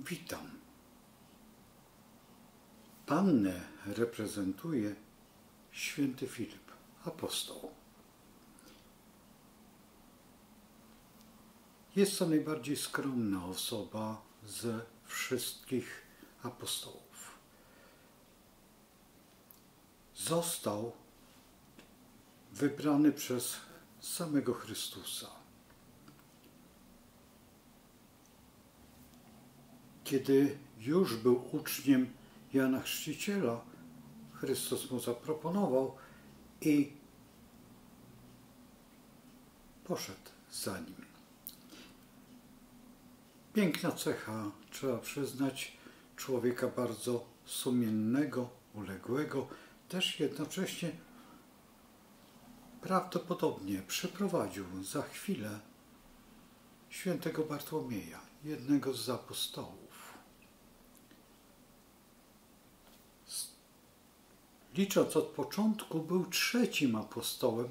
Witam. Pannę reprezentuje święty Filip, apostoł. Jest to najbardziej skromna osoba ze wszystkich apostołów. Został wybrany przez samego Chrystusa. Kiedy już był uczniem Jana Chrzciciela, Chrystus mu zaproponował i poszedł za nim. Piękna cecha, trzeba przyznać, człowieka bardzo sumiennego, uległego, też jednocześnie prawdopodobnie przyprowadził za chwilę świętego Bartłomieja, jednego z apostołów. Licząc od początku, był trzecim apostołem,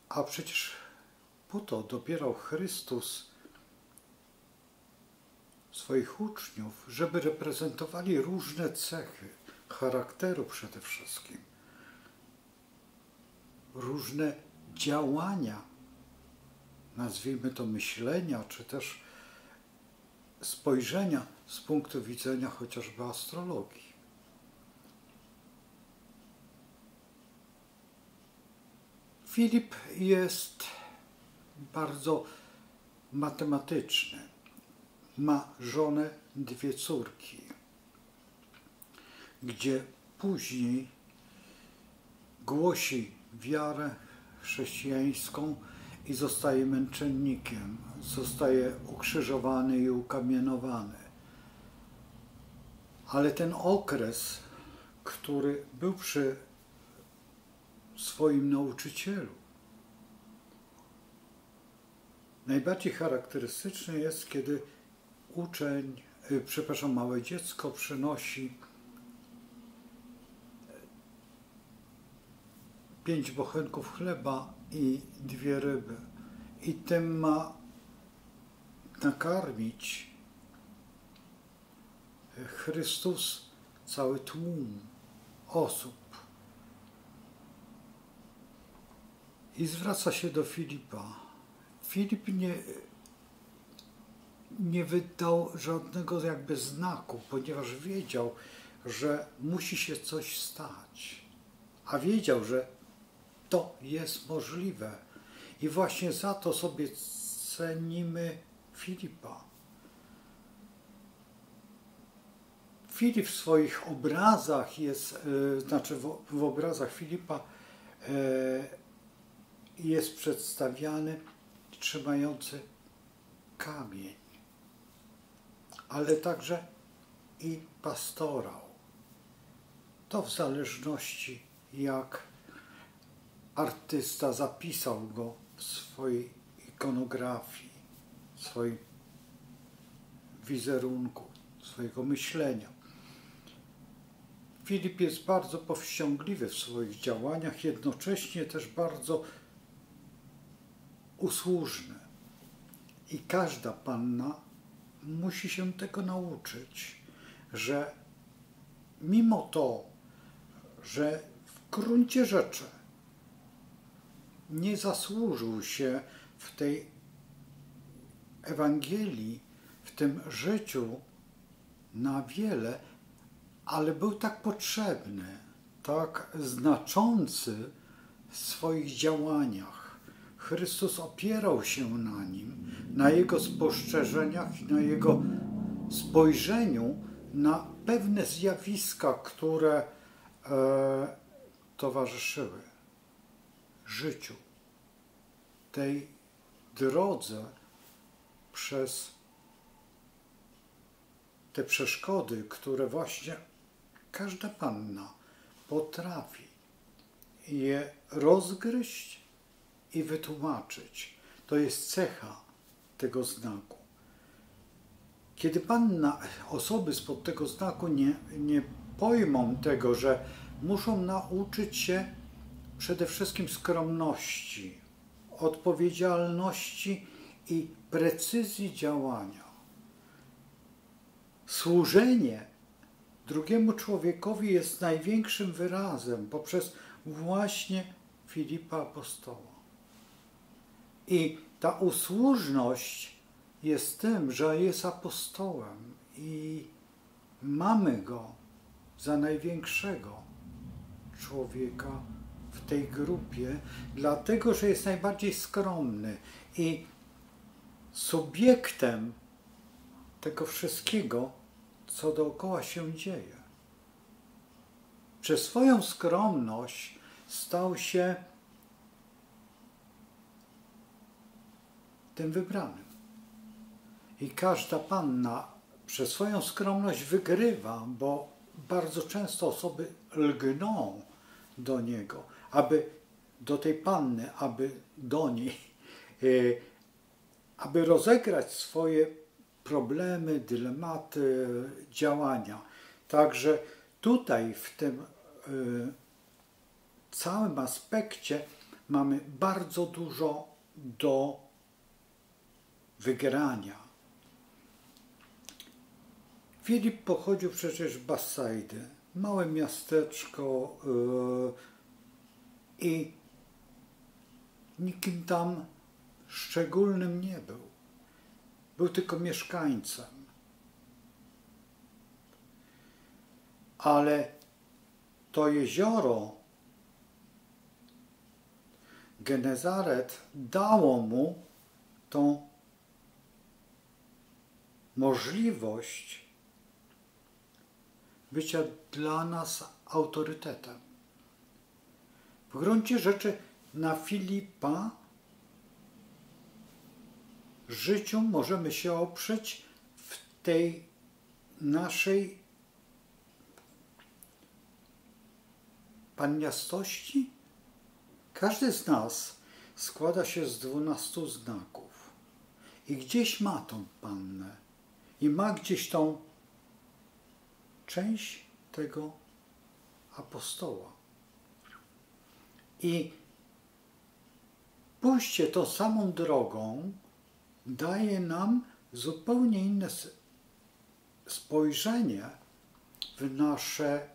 a przecież po to dobierał Chrystus swoich uczniów, żeby reprezentowali różne cechy charakteru przede wszystkim, różne działania, nazwijmy to myślenia, czy też spojrzenia z punktu widzenia chociażby astrologii. Filip jest bardzo matematyczny. Ma żonę, 2 córki, gdzie później głosi wiarę chrześcijańską i zostaje męczennikiem, zostaje ukrzyżowany i ukamienowany. Ale ten okres, który był przy swoim nauczycielu, najbardziej charakterystyczny jest, kiedy małe dziecko przynosi 5 bochenków chleba i 2 ryby. I tym ma nakarmić Chrystus cały tłum osób. I zwraca się do Filipa. Filip nie wydał żadnego jakby znaku, ponieważ wiedział, że musi się coś stać. A wiedział, że to jest możliwe. I właśnie za to sobie cenimy Filipa. Filip w swoich obrazach jest, w obrazach Filipa jest przedstawiany trzymający kamień, ale także i pastorał. To w zależności, jak artysta zapisał go w swojej ikonografii, w swoim wizerunku, swojego myślenia. Filip jest bardzo powściągliwy w swoich działaniach, jednocześnie też bardzo usłużny. I każda panna musi się tego nauczyć, że mimo to, że w gruncie rzeczy nie zasłużył się w tej Ewangelii, w tym życiu na wiele, ale był tak potrzebny, tak znaczący w swoich działaniach. Chrystus opierał się na nim, na jego spostrzeżeniach i na jego spojrzeniu na pewne zjawiska, które towarzyszyły życiu, tej drodze przez te przeszkody, które właśnie każda panna potrafi je rozgryźć i wytłumaczyć. To jest cecha tego znaku. Kiedy osoby spod tego znaku nie pojmą tego, że muszą nauczyć się przede wszystkim skromności, odpowiedzialności i precyzji działania, służenie drugiemu człowiekowi jest największym wyrazem poprzez właśnie Filipa Apostoła. I ta usłużność jest tym, że jest apostołem i mamy go za największego człowieka w tej grupie, dlatego że jest najbardziej skromny i subiektem tego wszystkiego, co dookoła się dzieje. Przez swoją skromność stał się tym wybranym. I każda panna przez swoją skromność wygrywa, bo bardzo często osoby lgną do niego, do tej panny, do niej, aby rozegrać swoje problemy, dylematy, działania. Także tutaj w tym całym aspekcie mamy bardzo dużo do wygrania. Filip pochodził przecież z Bessajdy, małe miasteczko i nikim tam szczególnym nie był. Był tylko mieszkańcem. Ale to jezioro Genezaret dało mu tą możliwość bycia dla nas autorytetem. W gruncie rzeczy na Filipa życiu możemy się oprzeć w tej naszej panniastości. Każdy z nas składa się z 12 znaków i gdzieś ma tą pannę i ma gdzieś tą część tego apostoła. I pójście tą samą drogą daje nam zupełnie inne spojrzenie w nasze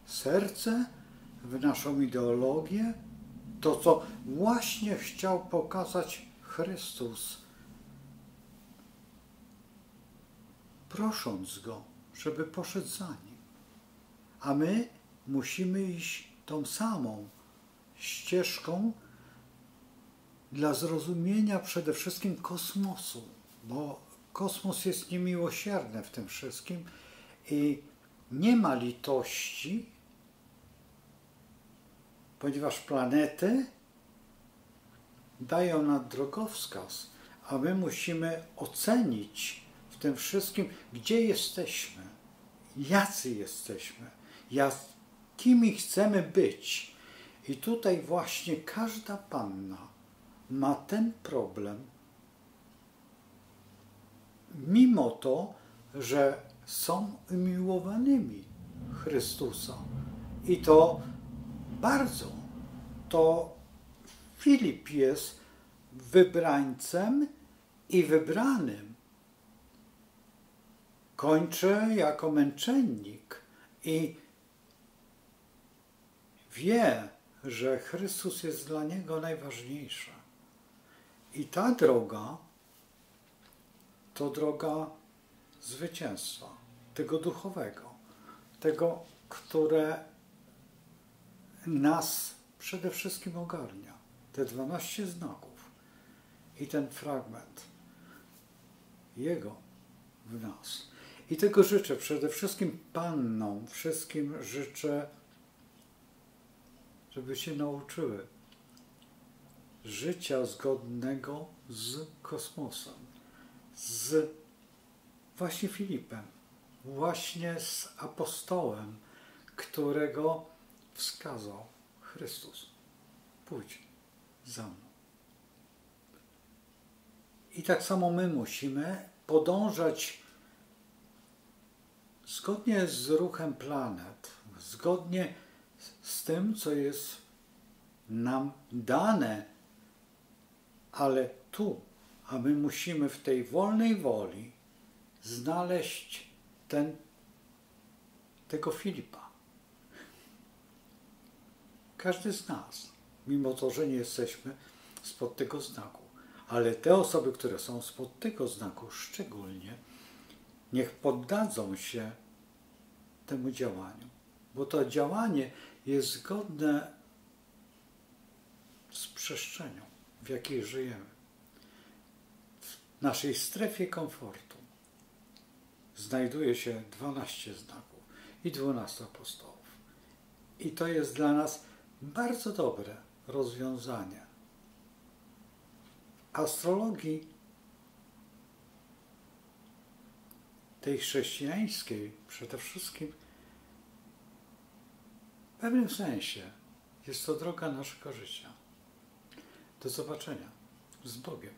serce, w naszą ideologię, to co właśnie chciał pokazać Chrystus, prosząc Go, żeby poszedł za Nim. A my musimy iść tą samą ścieżką dla zrozumienia przede wszystkim kosmosu, bo kosmos jest niemiłosierny w tym wszystkim i nie ma litości, ponieważ planety dają nam drogowskaz, a my musimy ocenić w tym wszystkim, gdzie jesteśmy, jacy jesteśmy, jakimi chcemy być. I tutaj właśnie każda panna ma ten problem, mimo to, że są umiłowanymi Chrystusa. I to bardzo. To Filip jest wybrańcem i wybranym. Kończy jako męczennik i wie, że Chrystus jest dla niego najważniejsza. I ta droga to droga zwycięstwa, tego duchowego, tego, które nas przede wszystkim ogarnia. Te 12 znaków i ten fragment Jego w nas. I tego życzę przede wszystkim pannom, wszystkim życzę, żeby się nauczyły życia zgodnego z kosmosem, z właśnie Filipem, właśnie z apostołem, którego wskazał Chrystus. Pójdź za mną. I tak samo my musimy podążać zgodnie z ruchem planet, zgodnie z tym, co jest nam dane, ale tu, a my musimy w tej wolnej woli znaleźć tego Filipa. Każdy z nas, mimo to, że nie jesteśmy spod tego znaku, ale te osoby, które są spod tego znaku szczególnie, niech poddadzą się temu działaniu, bo to działanie jest zgodne z przestrzenią, w jakiej żyjemy. W naszej strefie komfortu znajduje się 12 znaków i 12 apostołów. I to jest dla nas bardzo dobre rozwiązanie. W astrologii tej chrześcijańskiej przede wszystkim w pewnym sensie jest to droga naszego życia. Do zobaczenia z Bogiem.